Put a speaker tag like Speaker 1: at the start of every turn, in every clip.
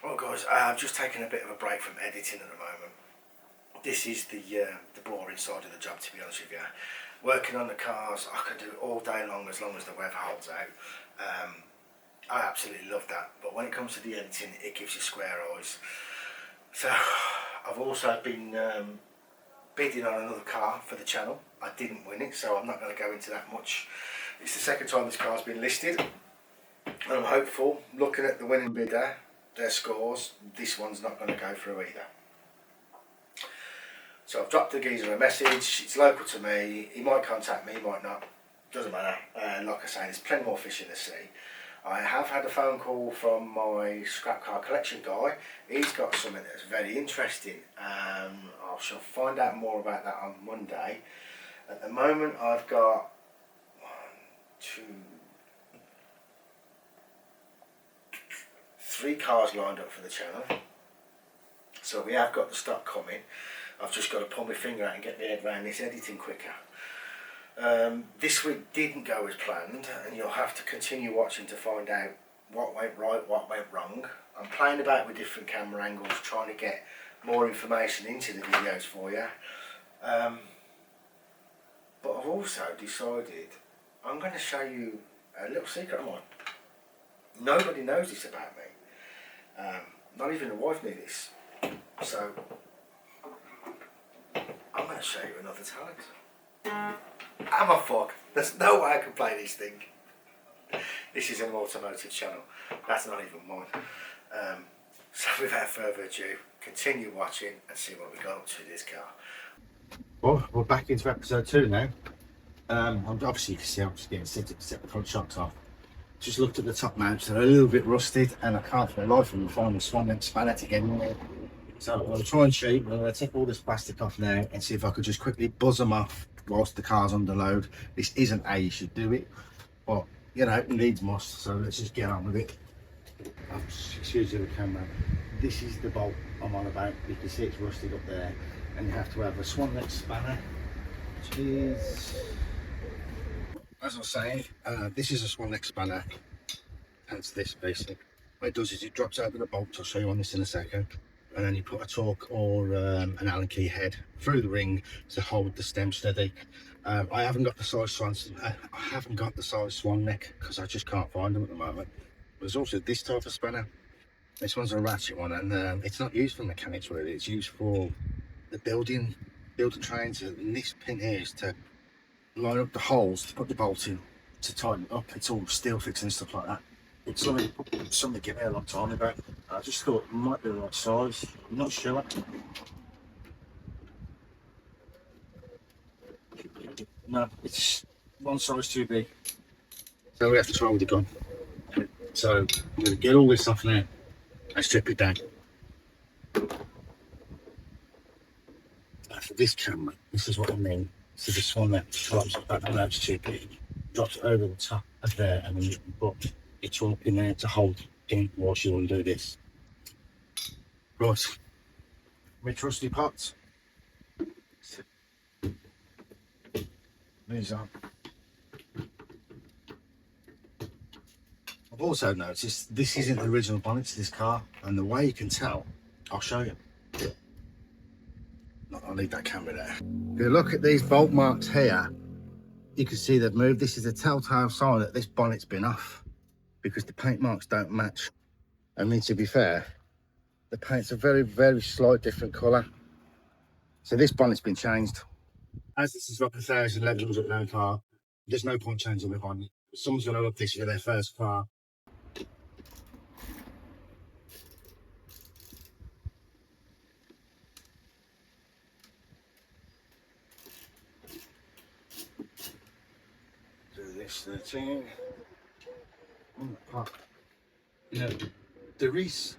Speaker 1: Well guys, I've just taken a bit of a break from editing at the moment. This is the boring side of the job, to be honest with you. Working on the cars, I could do it all day long as the weather holds out. I absolutely love that, but when it comes to the editing, it gives you square eyes. So I've also been bidding on another car for the channel. I didn't win it, so I'm not going to go into that much. It's the second time this car's been listed, and I'm hopeful, looking at the winning bidder, their scores, this one's not going to go through either. So I've dropped the geezer a message. It's local to me. He might contact me, he might not. Doesn't matter. Like I say, there's plenty more fish in the sea. I have had a phone call from my scrap car collection guy. He's got something that's very interesting. I shall find out more about that on Monday. At the moment, I've got 3 cars lined up for the channel. So we have got the stock coming. I've just got to pull my finger out and get my head around this editing quicker. This week didn't go as planned, and you'll have to continue watching to find out what went right, what went wrong. I'm playing about with different camera angles, trying to get more information into the videos for you. But I've also decided I'm going to show you a little secret of mine. Nobody knows this about me. Not even the wife knew this. So I'm going to show you another talent. I'm a fuck. There's no way I can play this thing. This is an automotive channel. That's not even mine. So without further ado, continue watching and see what we got up to this car. Well, we're back into episode 2 now. Obviously you can see I'm just getting set the front shocks off. Just looked at the top mounts, they're a little bit rusted, and I can't for my life of me find the swan neck spanner to get in there. So I'm going to try and show you. I'm going to take all this plastic off now and see if I could just quickly buzz them off whilst the car's under load. This isn't how you should do it, but you know, it needs must, so let's just get on with it. Excuse the camera. This is the bolt I'm on about. You can see it's rusted up there, and you have to have a swan neck spanner, which is, as I was saying, this is a swan neck spanner. Hence this basic. What it does is it drops out of the bolt. I'll show you on this in a second. And then you put a torque or an Allen key head through the ring to hold the stem steady. I haven't got the size swan neck because I just can't find them at the moment. There's also this type of spanner. This one's a ratchet one, and it's not used for mechanics really. It's used for the building trains. And this pin here is to line up the holes to put the bolt in to tighten it up. It's all steel fixing and stuff like that. It's something given me a long time ago. I just thought it might be the right size. I'm not sure. No, it's one size too big. So we have to try with the gun. So I'm going to get all this off now and strip it down. For this camera, this is what I mean. So this one that drops back, and that's too big. Drops over the top of there, and then you can put your torque in there to hold in whilst you undo this. Right, my trusty pots. These are. I've also noticed this isn't the original bonnet to this car, and the way you can tell, I'll show you. I'll leave that camera there. If you look at these bolt marks here, you can see they've moved. This is a telltale sign that this bonnet's been off because the paint marks don't match. I mean, to be fair, the paint's a very, very slight different colour. So this bonnet's been changed. As this is like a 1,000 pound car, there's no point changing the bonnet. Someone's going to look this for their first car. Do this 13. You know, there is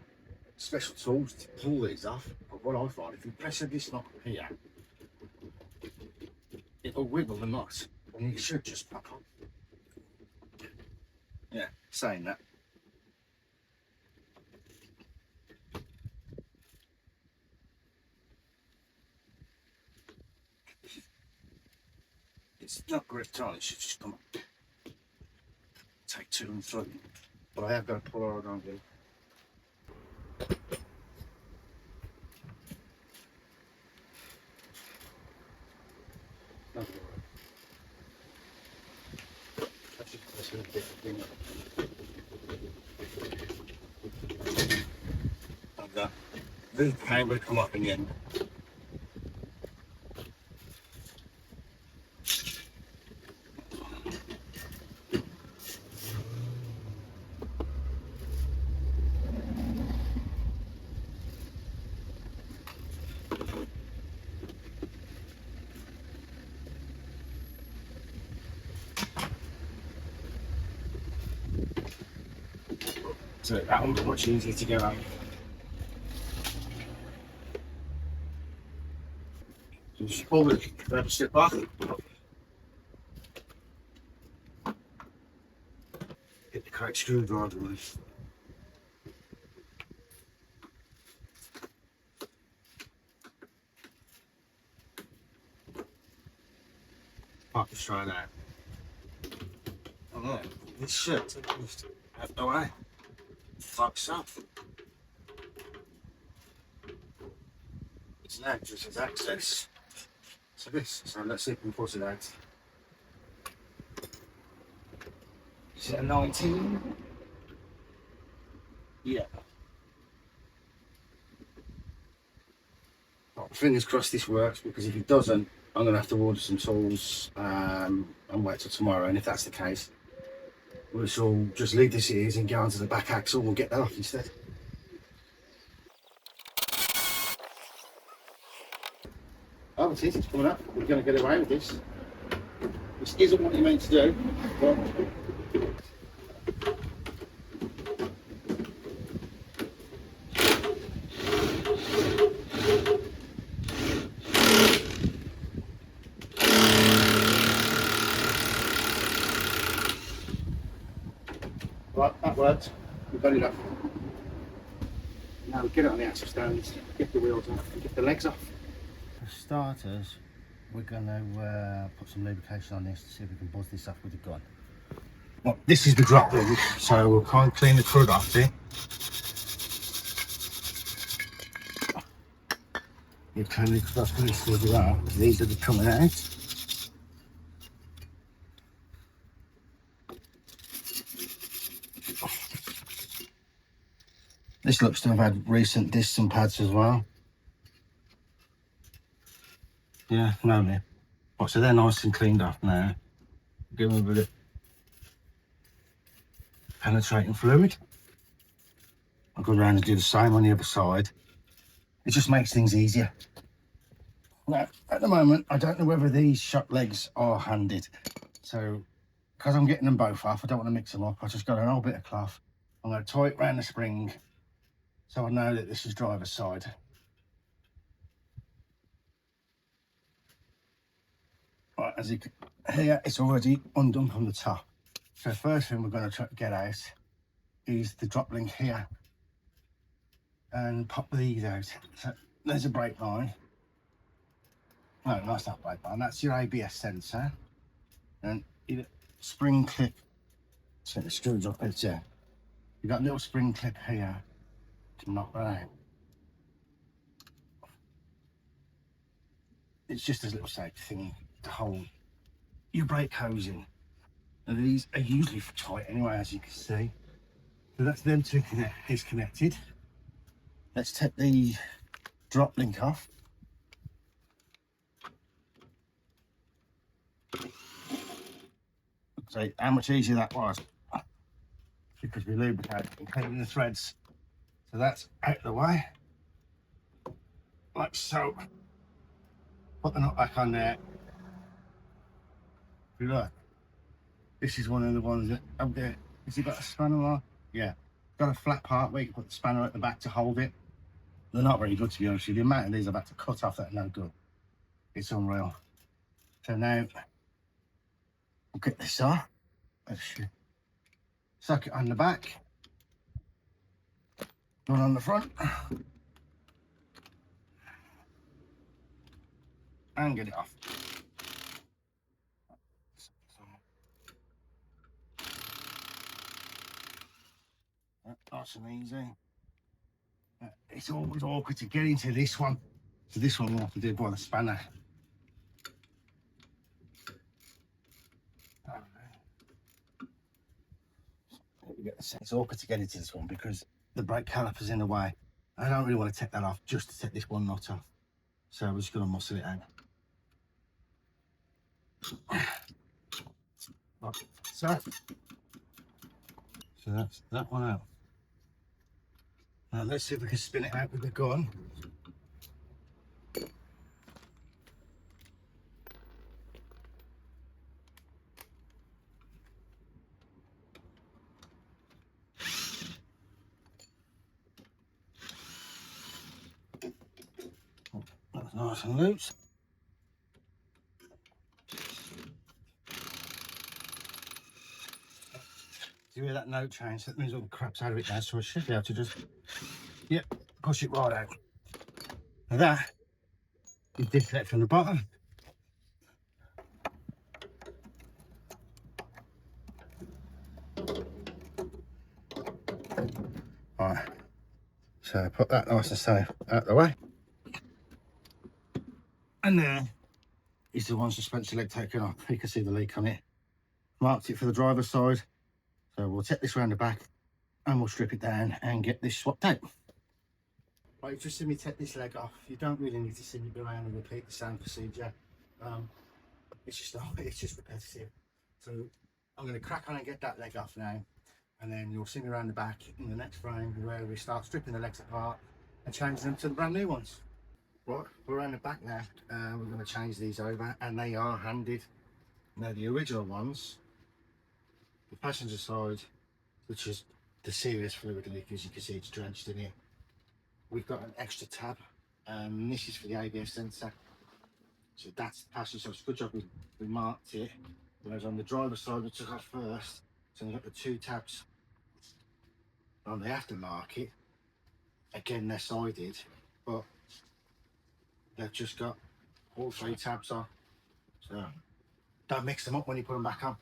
Speaker 1: special tools to pull these off, but what I find, if you press this knob here, it'll wiggle the knot, and it should just pop up. Yeah, saying that. It's not gripped on, it should just come up. Take 2 and 3, but I have got to pull hard on it.
Speaker 2: This pain will come up in the end. So that one's much easier to get out. Just pull the rubber strip off. Get the correct screwdriver on. Pop the stride out. Oh no, this shit just out the way. Fucks up. It's now just as access to this. So let's see if we can put it out. Is it a 19? Yeah. Well, fingers crossed this works, because if it doesn't, I'm going to have to order some tools and wait till tomorrow. And if that's the case, we shall just leave this here and go onto the back axle and we'll get that off instead. Oh, it is, it's coming up. We're going to get away with this. This isn't what you're meant to do. But right, that worked. We've got it up. Now we get it on the axle stands, get the wheels off, and get the legs off. For starters, we're going to put some lubrication on this to see if we can buzz this off with a gun. Well, this is the drop ring, so we'll kind of clean the crud off it. You clean the crud off this with that. These are coming out. This looks to have had recent discs and pads as well. Yeah, no, man. Right, so they're nice and cleaned up now. Give them a bit of penetrating fluid. I'll go around and do the same on the other side. It just makes things easier. Now, at the moment, I don't know whether these shock legs are handed. So, because I'm getting them both off, I don't want to mix them up. I just got an old bit of cloth. I'm going to tie it around the spring so I know that this is driver's side. Right, as you can hear, it's already undone from the top. So the first thing we're going to try to get out is the drop link here and pop these out. So there's a brake line. No, that's not brake line, that's your ABS sensor. And your spring clip, so the screws up it's there. You've got a little spring clip here to knock that out. It's just a little safety thing to hold your brake hose in. And these are usually tight anyway, as you can see. So that's them two disconnected. Let's take the drop link off. See how much easier that was, because we lubricated and cleaning the threads. So that's out of the way, like so. Put the nut back on there. If you look, this is one of the ones that up there. Has it got a spanner on? Yeah, got a flat part where you can put the spanner at the back to hold it. They're not very good, to be honest with you. The amount of these I've had to cut off that are no good. It's unreal. So now we'll get this off. Let's suck it on the back, one on the front, and get it off. Nice and easy. It's always awkward to get into this one. So this one we'll have to do by the spanner. It's awkward to get into this one because the brake caliper's in the way. I don't really want to take that off just to take this one nut off. So we're just going to muscle it out. So that's that one out. Now let's see if we can spin it out with the gun. That's nice and loose. You hear that note change? That means all the crap's out of it now, so I should be able to just, yep, push it right out. Now that is disconnect from the bottom. Right, so put that nice and safe out of the way. And there is the one suspension leg taken off. You can see the leak on it. Marked it for the driver's side. So we'll take this around the back and we'll strip it down and get this swapped out. Right, you've just seen me take this leg off. You don't really need to see me go around and repeat the same procedure. It's just repetitive. So I'm going to crack on and get that leg off now, and then you'll see me around the back in the next frame where we start stripping the legs apart and changing them to the brand new ones. Right, we're around the back now. We're going to change these over, and they are handed. Now the original ones, the passenger side, which is the serious fluid leak, as you can see it's drenched in here. We've got an extra tab, and this is for the ABS sensor. So that's the passenger side. It's a good job we marked it. Whereas on the driver's side we took off first. So we've got the 2 tabs on the aftermarket. Again, they're sided, but they've just got all 3 tabs on. So don't mix them up when you put them back on.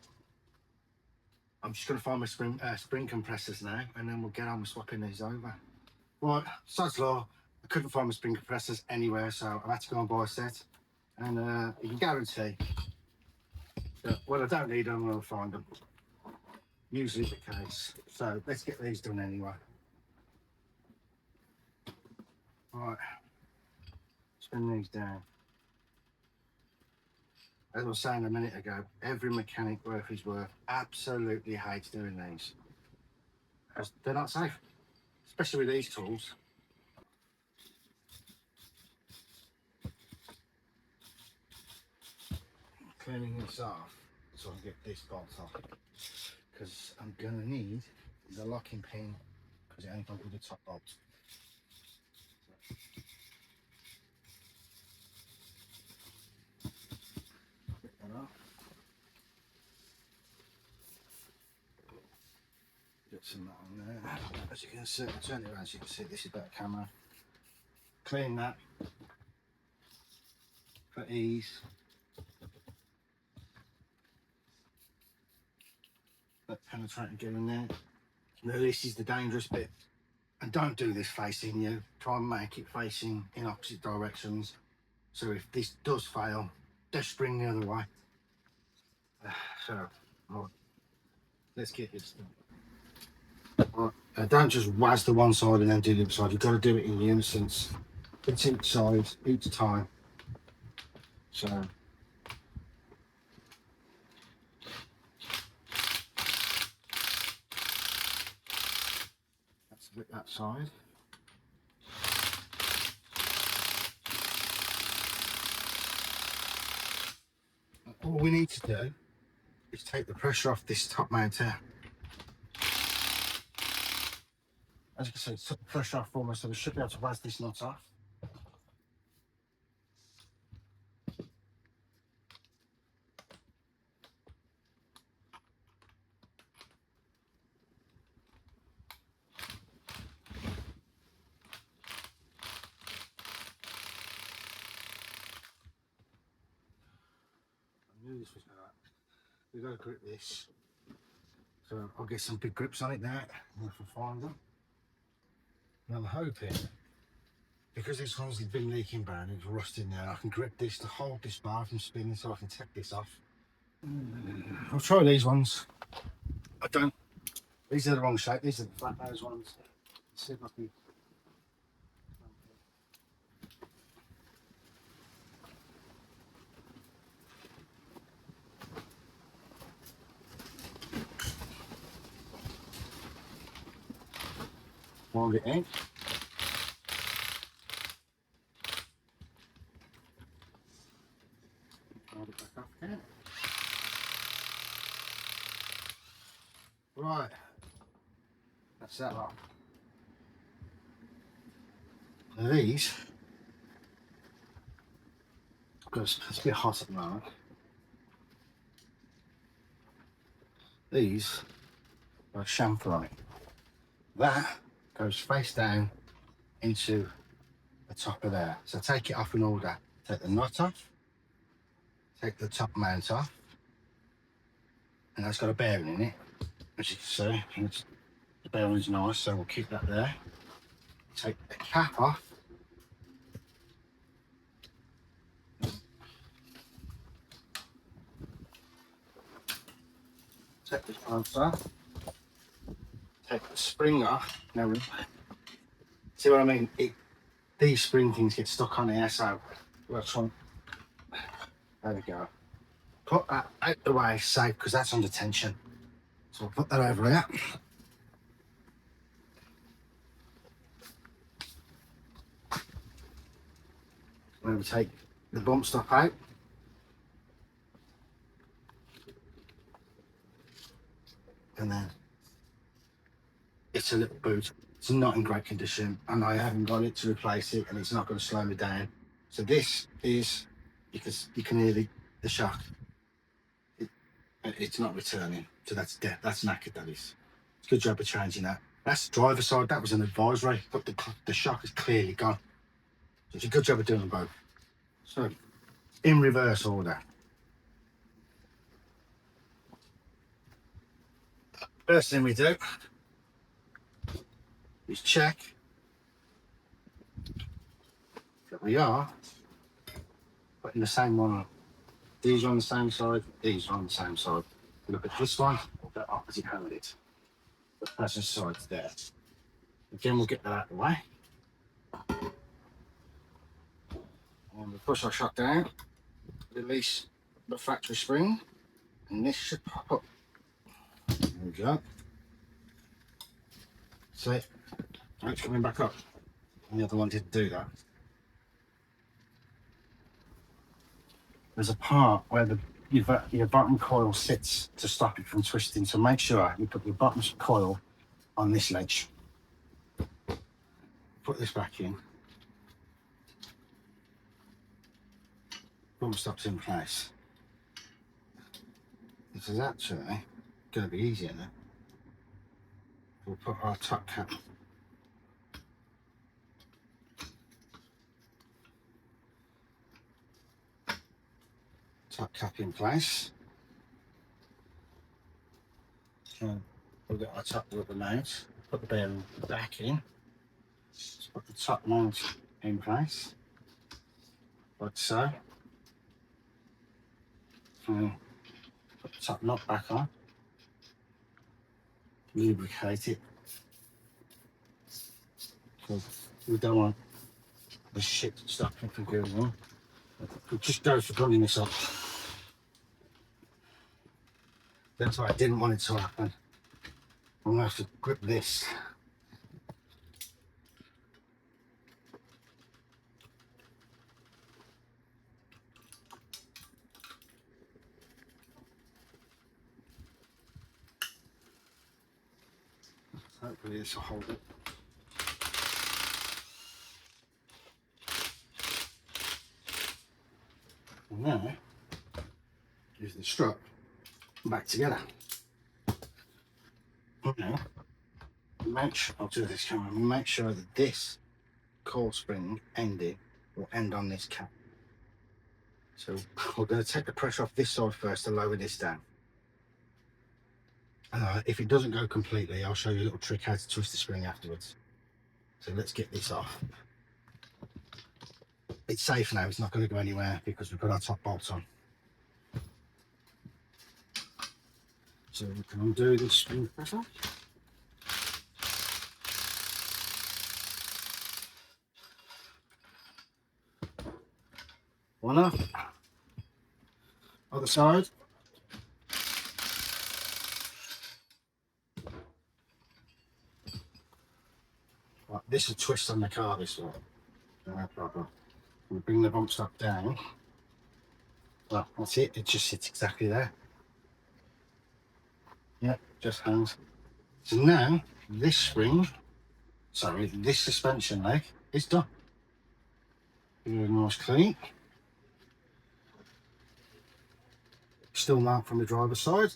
Speaker 2: I'm just going to find my spring compressors now, and then we'll get on with swapping these over. Right, sod's law. I couldn't find my spring compressors anywhere, so I had to go and buy a set. And you can guarantee that when I don't need them, I'll find them. Usually the case. So let's get these done anyway. Right, spin these down. As I was saying a minute ago, every mechanic worth his worth absolutely hates doing these. As they're not safe, especially with these tools. Cleaning this off so I can get this bolt off, because I'm gonna need the locking pin because it ain't got with the top bolt. Get that off. Get some of that on there. As you can see, turn it around so you can see this is better camera. Clean that for ease. Let penetrate and get in there. Now this is the dangerous bit. And don't do this facing you. Try and make it facing in opposite directions. So if this does fail, just spring the other way. So, right, let's get this done. Right, don't just waz the one side and then do the other side. You've got to do it in unison. It's each side, each time. So, let's flip that side. All we need to do is take the pressure off this top mount here. As you can see, it's took the pressure off for me, so we should be able to waz this nut off. I knew this was going to. We've got to grip this. So I'll get some big grips on it now, if I find them. And I'm hoping, because this one's been leaking bad, it's rusting now, I can grip this to hold this bar from spinning so I can take this off. I'll try these ones. I don't, these are the wrong shape, these are the flat nose ones. Let's see if I can Hold it in. Hold it back up again. Right, that's that lot. Now these, because it's a bit hot at the moment, these are a chamfer on it. That goes face down into the top of there. So take it off in order. Take the nut off, take the top mount off, and that's got a bearing in it, as you can see. And the bearing's nice, so we'll keep that there. Take the cap off. Take this pants off. Take the spring off. Now, see what I mean? These spring things get stuck on here, so we'll try. There we go. Put that out the way, safe, because that's under tension. So we'll put that over here. Then we take the bump stop out. And then it's a little boot. It's not in great condition, and I haven't got it to replace it, and it's not going to slow me down. So this is, because you can hear the shock. It's not returning, so that's dead. That's knackered, that is. It's a good job of changing that. That's the driver's side, that was an advisory, but the shock is clearly gone. So it's a good job of doing them both. So, in reverse order. First thing we do is check that we are putting the same one on. These are on the same side, these are on the same side. Look at this one, they're opposite handed. The passenger side's there. Again, we'll get that out of the way. And we push our shock down, release the factory spring, and this should pop up. There we go. See, it's coming back up. And the other one didn't do that. There's a part where your bottom coil sits to stop it from twisting, so make sure you put your bottom coil on this ledge. Put this back in. Bump stops in place. This is actually going to be easier now. We'll put our top cap. Top cap in place. And we'll get our top rubber mount. Put the bearing back in. Let's put the top mount in place, like so. And put the top nut back on. Lubricate it. So we don't want the shit stopping from going on. We'll just go for pulling this up. That's why I didn't want it to happen. I'm going to have to grip this. Hopefully this will hold it. And now, use the strap back together. Now, I'll do this camera, make sure that this coil spring ending will end on this cap. So we're going to take the pressure off this side first to lower this down. If it doesn't go completely, I'll show you a little trick how to twist the spring afterwards. So let's get this off. It's safe now, it's not going to go anywhere because we've got our top bolt on. So we can undo this spring pressure. One up. Other side. Right, this will twist on the car this way. No problem. We bring the bump stop down. Well, that's it. It just sits exactly there. Yeah, just hangs. So now this spring, sorry, this suspension leg is done. Give it a nice clean. Still marked from the driver's side.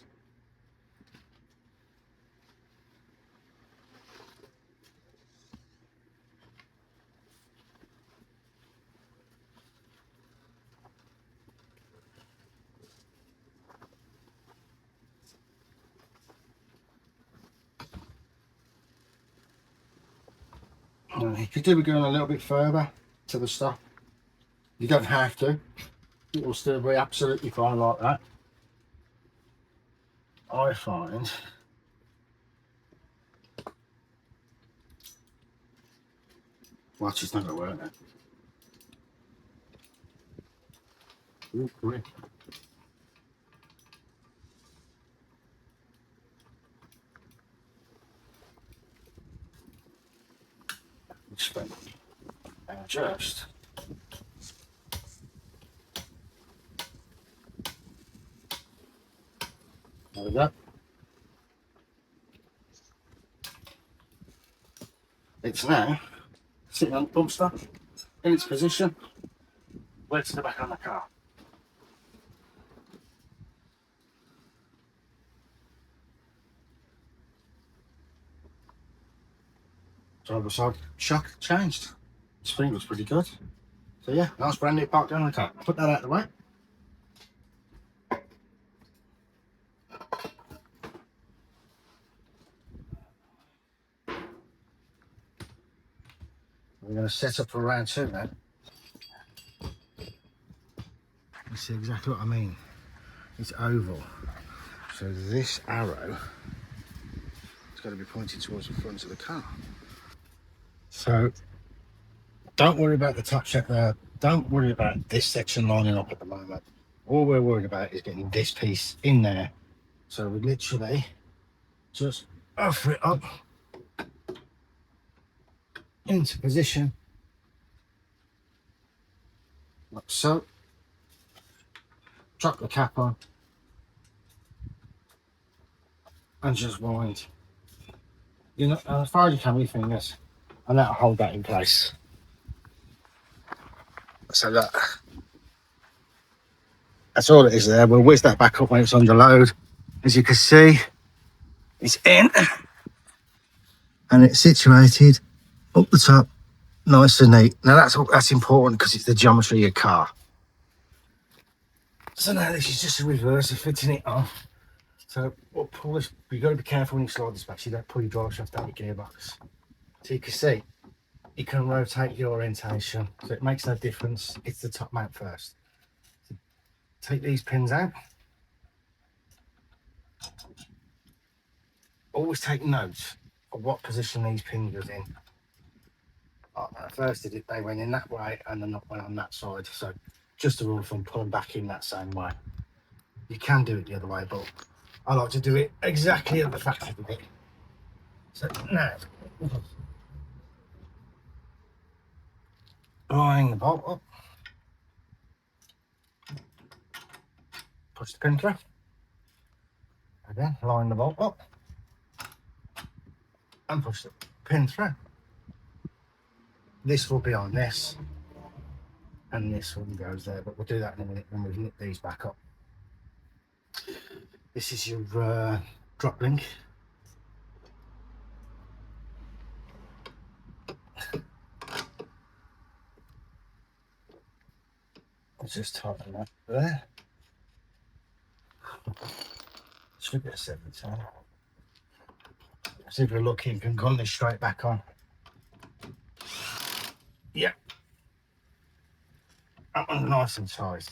Speaker 2: If you do be going a little bit further to the stop, you don't have to. It will still be absolutely fine like that. I find watch, it's not going to work now. Ooh, great. Spin. And adjust. There we go. It's now sitting on the bump stop in its position. Where's the back on the car? Driver side shock changed. Spring looks pretty good. So yeah, nice brand new park down on the car. Put that out of the way. We're going to set up for round two now. You see exactly what I mean. It's oval. So this arrow has got to be pointing towards the front of the car. So don't worry about the top check there. Don't worry about this section lining up at the moment. All we're worried about is getting this piece in there. So we literally just offer it up into position, like so. Drop the cap on and just wind. You know, as far as you can with your fingers, and that'll hold that in place. So that's all it is there. We'll whiz that back up when it's under load. As you can see, it's in and it's situated up the top, nice and neat. Now that's important because it's the geometry of your car. So now this is just a reverse of fitting it on. So we'll pull this. You've got to be careful when you slide this back. So you don't pull your drive shaft out of your gearbox. So you can see you can rotate your orientation. So it makes no difference. It's the top mount first. So take these pins out. Always take note of what position these pins are in. At first they went in that way and then went on that side. So just a rule of thumb, pull them back in that same way. You can do it the other way, but I like to do it exactly at the factory bit. So now, line the bolt up, push the pin through. Again, line the bolt up and push the pin through. This will be on this, and this one goes there, but we'll do that in a minute when we've nipped these back up. This is your drop link. Let's just tighten that there. Should be a 7 time. See if we're lucky, you can gun this straight back on. Yeah. That one's nice and tight.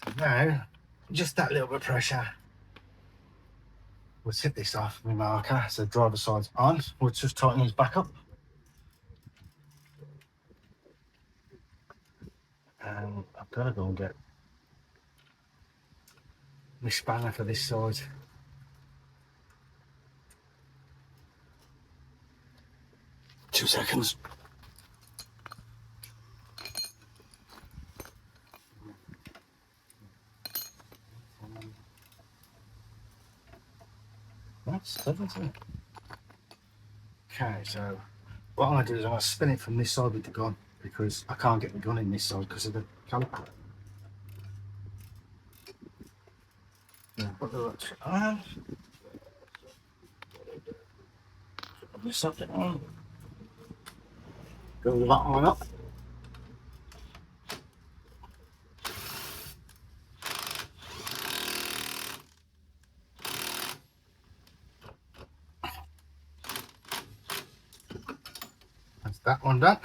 Speaker 2: So now, just that little bit of pressure. We'll tip this off with my marker, so driver side's on. We'll just tighten these back up. And I've got to go and get my spanner for this side. 2 seconds. That's good, isn't it? Okay, so what I'm going to do is I'm going to spin it from this side with the gun, because I can't get the gun in this side because of the caliper. Put the watch on. Put this up on. Go that one up. That's that one done.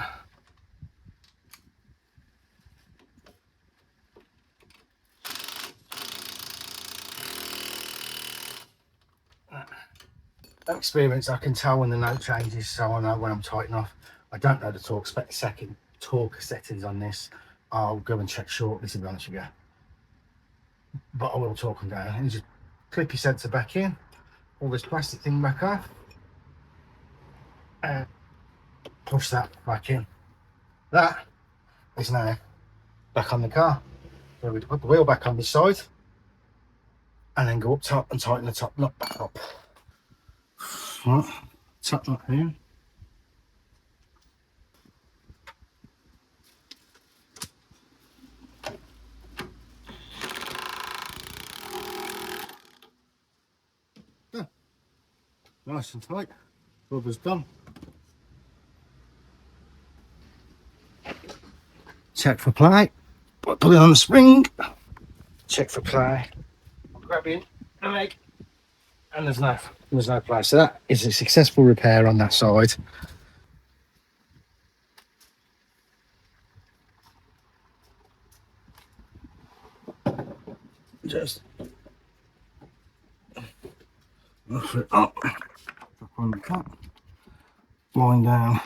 Speaker 2: Experience, I can tell when the note changes, so I know when I'm tightening off. I don't know the torque settings on this. I'll go and check shortly, to be honest with you, but I will talk them down. And just clip your sensor back in, pull this plastic thing back off, and push that back in. That is now back on the car. So we put the wheel back on this side and then go up top and tighten the top nut back up. Right, top nut here. Yeah. Nice and tight. Rubber's done. Check for play. Put it on the spring. Check for play. I'm grabbing the leg, and there's no play. So that is a successful repair on that side. Just lift it up on the cut, wind down,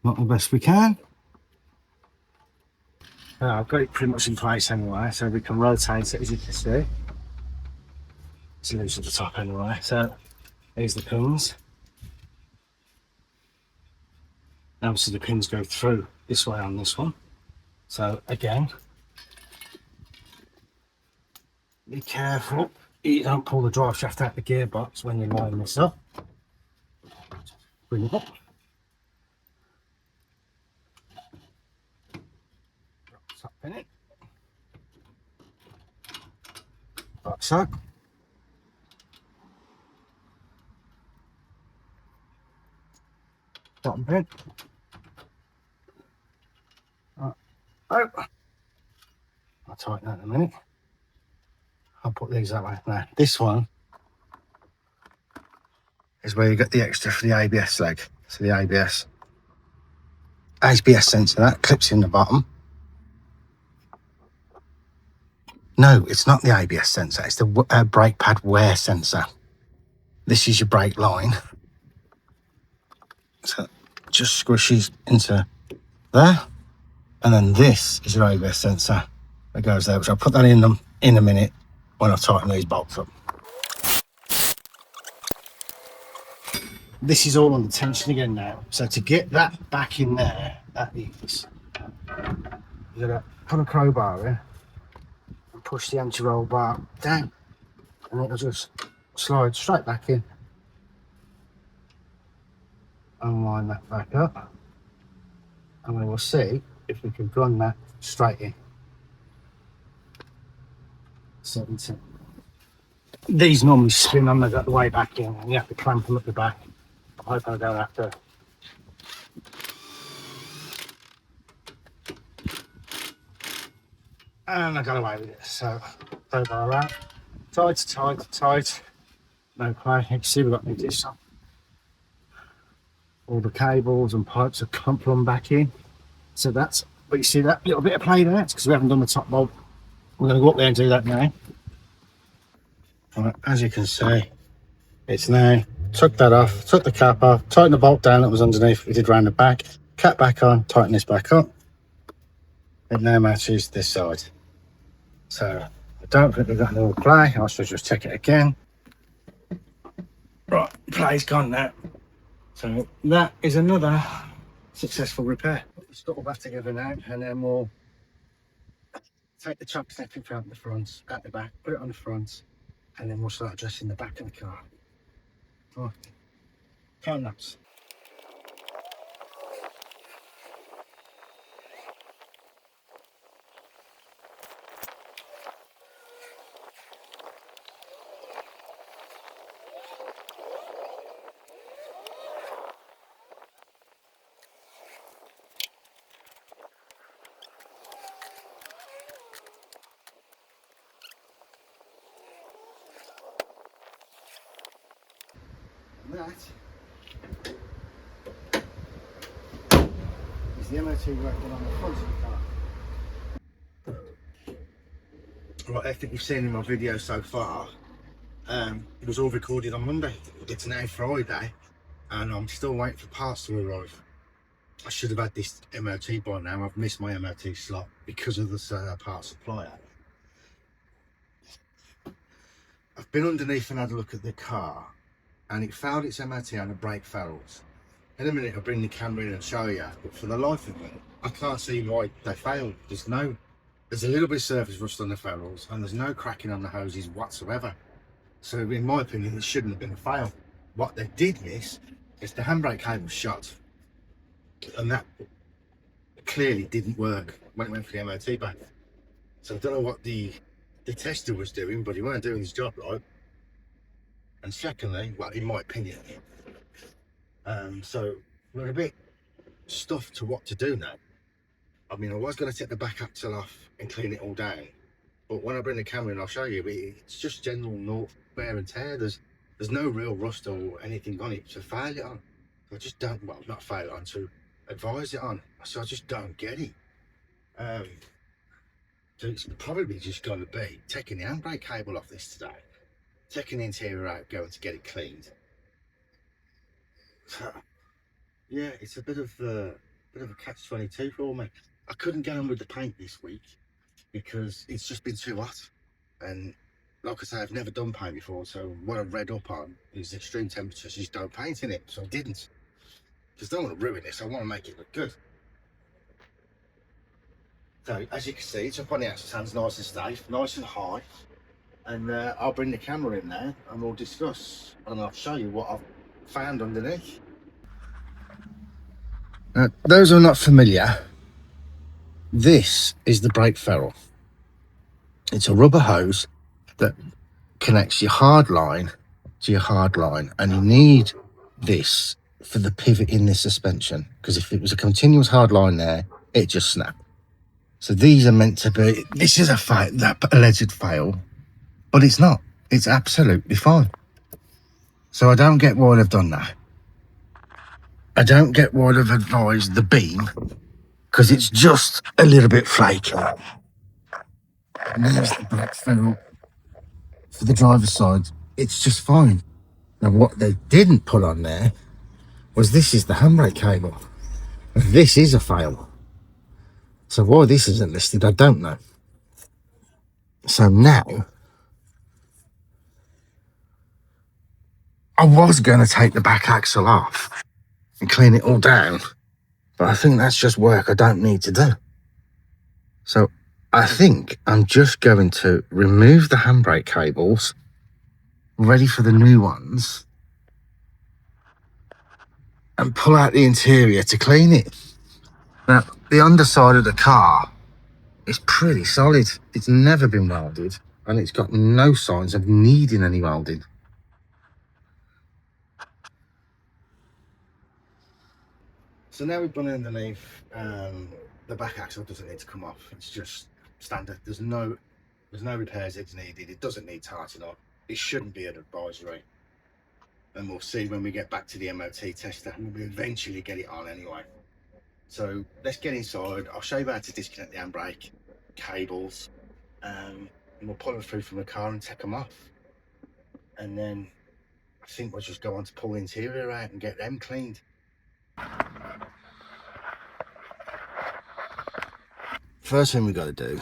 Speaker 2: not the best we can. I've got it pretty much in place anyway, so we can rotate it, as you can see. It's loose at the top anyway, so here's the pins. Obviously the pins go through this way on this one, so again, be careful you don't pull the drive shaft out the gearbox when you're lining this up. Bring it up. Top pin it. Like so. Bottom pin. Right. Oh. I'll tighten that in a minute. I'll put these that way. Now, this one is where you get the extra for the ABS leg. So the ABS sensor, that clips in the bottom. No, it's not the ABS sensor. It's the brake pad wear sensor. This is your brake line. So it just squishes into there. And then this is your ABS sensor that goes there, which I'll put that in them in a minute when I tighten these bolts up. This is all on the tension again now. So to get that back in there, that is, you're gonna put a crowbar in and push the anti-roll bar down, and it'll just slide straight back in. Unwind that back up, and we will see if we can run that straight in. 17. These normally spin on, they got the way back in, and you have to clamp them at the back. I hope I don't have to. And I got away with it. So throw bar out. Tight. No play. You can see we've got new discs on. All the cables and pipes are plumbed back in. So that's, but you see that little bit of play there? It's because we haven't done the top bolt. We're going to go up there and do that now. Right, as you can see, it's now took that off, took the cap off, tightened the bolt down that was underneath. We did round the back, cap back on, tighten this back up. It now matches this side. So I don't think we've got no play. I should just check it again. Right, play's gone now. So that is another successful repair. Let's put all that together now, and then we'll take the chuck stepping out the front, at the back, put it on the front, and then we'll start addressing the back of the car. Right, time lapse. That is the MOT work done on the front of the car. Right, everything you've seen in my video so far, it was all recorded on Monday. It's now Friday, and I'm still waiting for parts to arrive. I should have had this MOT by now. I've missed my MOT slot because of the parts supplier. I've been underneath and had a look at the car, and it failed its MOT on the brake ferrules. In a minute I'll bring the camera in and show you, but for the life of me, I can't see why they failed. There's a little bit of surface rust on the ferrules, and there's no cracking on the hoses whatsoever. So in my opinion, it shouldn't have been a fail. What they did miss is the handbrake cable shot, and that clearly didn't work when it went for the MOT back. So I don't know what the tester was doing, but he weren't doing his job right. And secondly, well, in my opinion, so we're a bit stuffed to what to do now. I mean, I was going to take the back axle off and clean it all down, but when I bring the camera in, I'll show you, it's just general wear and tear. There's no real rust or anything on it to fail it on. I just don't, well, not fail it on, to advise it on. So I just don't get it. So it's probably just going to be taking the handbrake cable off this today, taking the interior out, going to get it cleaned. So, yeah, it's a bit of a catch-22 for me. I couldn't get on with the paint this week because it's just been too hot. And like I say, I've never done paint before, so what I've read up on is extreme temperatures, you just don't paint in it. So I didn't, because I don't want to ruin this. I want to make it look good. So as you can see, it's up on the axle stands, nice and safe, nice and high. And I'll bring the camera in there and we'll discuss, and I'll show you what I've found underneath. Those who are not familiar, this is the brake ferrule. It's a rubber hose that connects your hard line to your hard line, and you need this for the pivot in this suspension, because if it was a continuous hard line there, it just snapped. So these are meant to be, this is a that alleged fail, but it's not. It's absolutely fine. So I don't get why they've done that. I don't get why they've advised the beam, because it's just a little bit flaky. And there's the brake ferrule for the driver's side. It's just fine. Now what they didn't put on there was this is the handbrake cable. This is a fail. So why this isn't listed, I don't know. So now, I was going to take the back axle off and clean it all down, but I think that's just work I don't need to do. So I think I'm just going to remove the handbrake cables, ready for the new ones, and pull out the interior to clean it. Now, the underside of the car is pretty solid. It's never been welded, and it's got no signs of needing any welding. So now we've gone underneath, the back axle doesn't need to come off. It's just standard. There's no repairs it's needed. It doesn't need tarting up. It shouldn't be an advisory. And we'll see when we get back to the MOT tester, and we'll eventually get it on anyway. So let's get inside. I'll show you how to disconnect the handbrake cables, and we'll pull them through from the car and take them off. And then I think we'll just go on to pull the interior out and get them cleaned. First thing we've got to do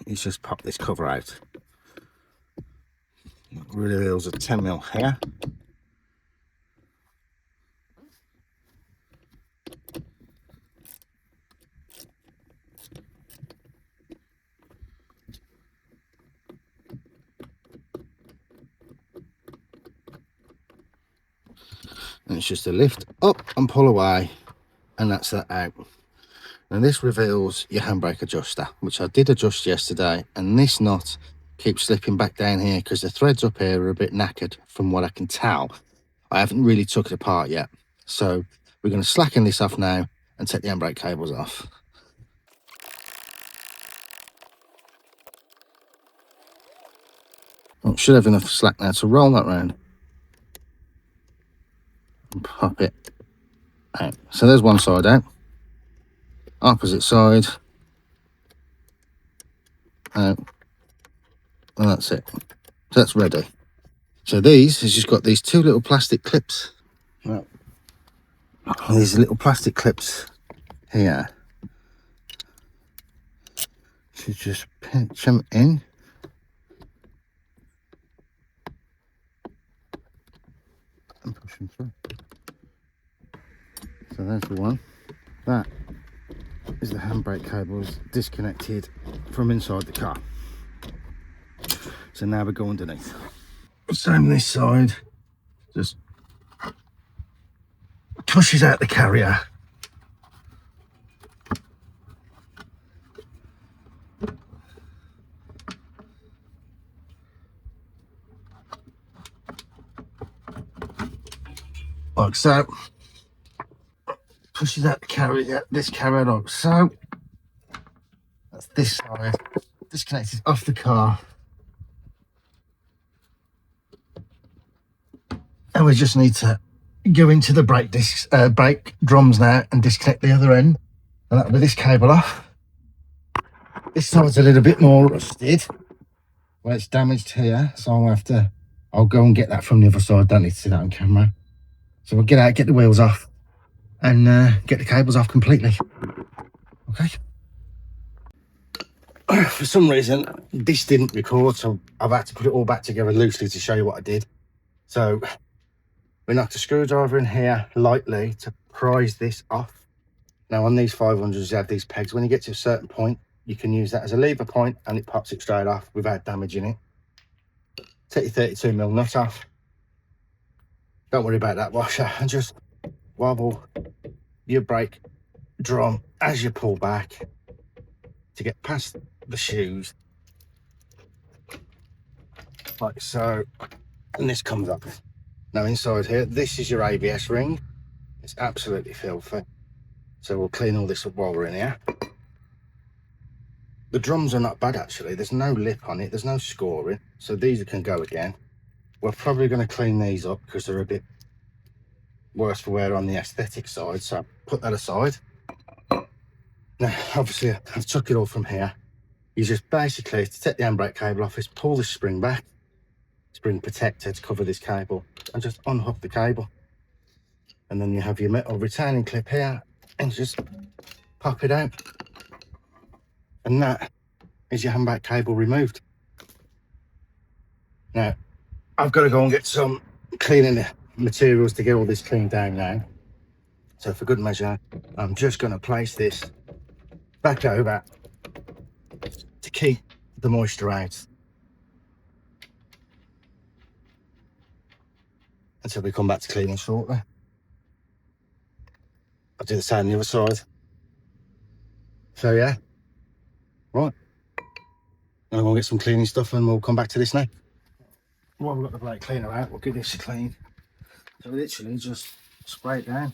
Speaker 2: is just pop this cover out. It reveals a 10mm here. And it's just a lift up and pull away, and that's that out. And this reveals your handbrake adjuster, which I did adjust yesterday, and this nut keeps slipping back down here because the threads up here are a bit knackered from what I can tell. I haven't really took it apart yet. So we're going to slacken this off now and take the handbrake cables off. Oh, should have enough slack now to roll that round and pop it out. So there's one side out, opposite side out, and that's it. So that's ready. So these has just got these two little plastic clips. Well, these little plastic clips here. So just pinch them in. And push them through. So there's the one. That is the handbrake cables disconnected from inside the car. So now we go underneath. Same this side. Just pushes out the carrier. Like so. Pushes out the carrier, this carrier like so. That's this side. Disconnected off the car. And we just need to go into the brake discs, brake drums now and disconnect the other end. And that'll be this cable off. This side's a little bit more rusted, where it's damaged here. So I'll go and get that from the other side. Don't need to see that on camera. So we'll get out, get the wheels off, and get the cables off completely. Okay. For some reason, this didn't record, so I've had to put it all back together loosely to show you what I did. So we knocked a screwdriver in here lightly to prise this off. Now on these 500s, you have these pegs. When you get to a certain point, you can use that as a lever point and it pops it straight off without damaging it. Take your 32mm nut off. Don't worry about that washer, and just wobble your brake drum as you pull back to get past the shoes, like so, and this comes up. Now inside here, this is your ABS ring. It's absolutely filthy, so we'll clean all this up while we're in here. The drums are not bad actually. There's no lip on it, there's no scoring, so these can go again. We're probably going to clean these up because they're a bit worse for wear on the aesthetic side, so put that aside. Now obviously I've took it all from here. You just basically, to take the handbrake cable off, is pull this spring back, spring protector to cover this cable, and just unhook the cable. And then you have your metal retaining clip here, and just pop it out. And that is your handbrake cable removed. Now, I've got to go and get some cleaning materials to get all this cleaned down now. So for good measure, I'm just going to place this back over to keep the moisture out until we come back to cleaning shortly. I'll do the same on the other side. So yeah, right. I'm going to get some cleaning stuff and we'll come back to this now. While we've got the brake cleaner out, we'll give this a clean. So literally just spray it down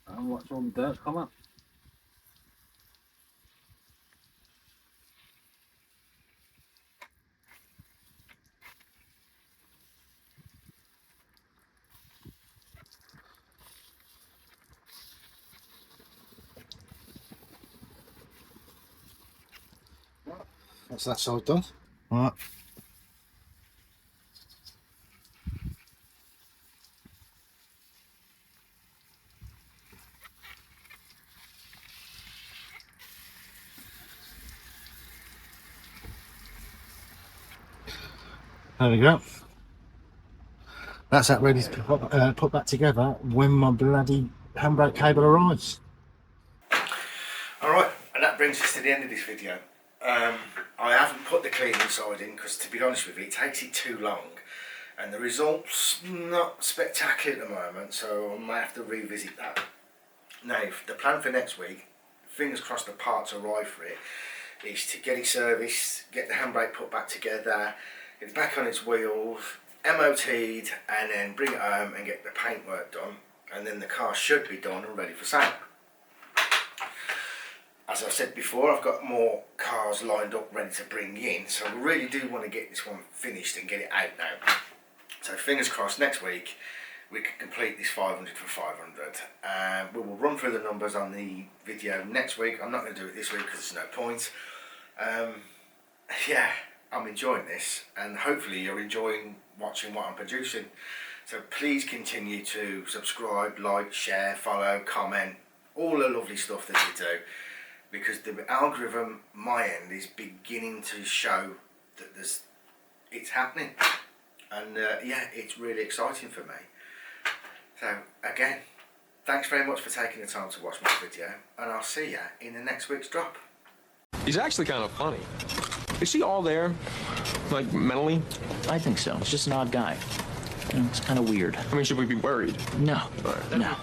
Speaker 2: and watch all the dirt come up. That's that side done. Right. There we go. That's that ready to put back together when my bloody handbrake cable arrives.
Speaker 1: Alright, and that brings us to the end of this video. I haven't put the cleaning side in because, to be honest with you, it takes it too long. and the results not spectacular at the moment, so I might have to revisit that. Now, the plan for next week, fingers crossed the parts arrive for it, is to get it serviced, get the handbrake put back together, get it back on its wheels, MOT'd, and then bring it home and get the paintwork done, and then the car should be done and ready for sale. As I said before, I've got more cars lined up ready to bring in, so I really do want to get this one finished and get it out now. So fingers crossed next week we can complete this 500 for 500. We will run through the numbers on the video next week. I'm not going to do it this week because there's no point. Yeah, I'm enjoying this, and hopefully you're enjoying watching what I'm producing. So please continue to subscribe, like, share, follow, comment, all the lovely stuff that you do, because the algorithm, my end, is beginning to show that it's happening, and yeah, it's really exciting for me. So again, thanks very much for taking the time to watch my video, and I'll see you in the next week's drop.
Speaker 3: He's actually kind of funny. Is he all there? Like, mentally?
Speaker 4: I think so. He's just an odd guy. You know, it's kind of weird.
Speaker 3: I mean, should we be worried?
Speaker 4: No. No.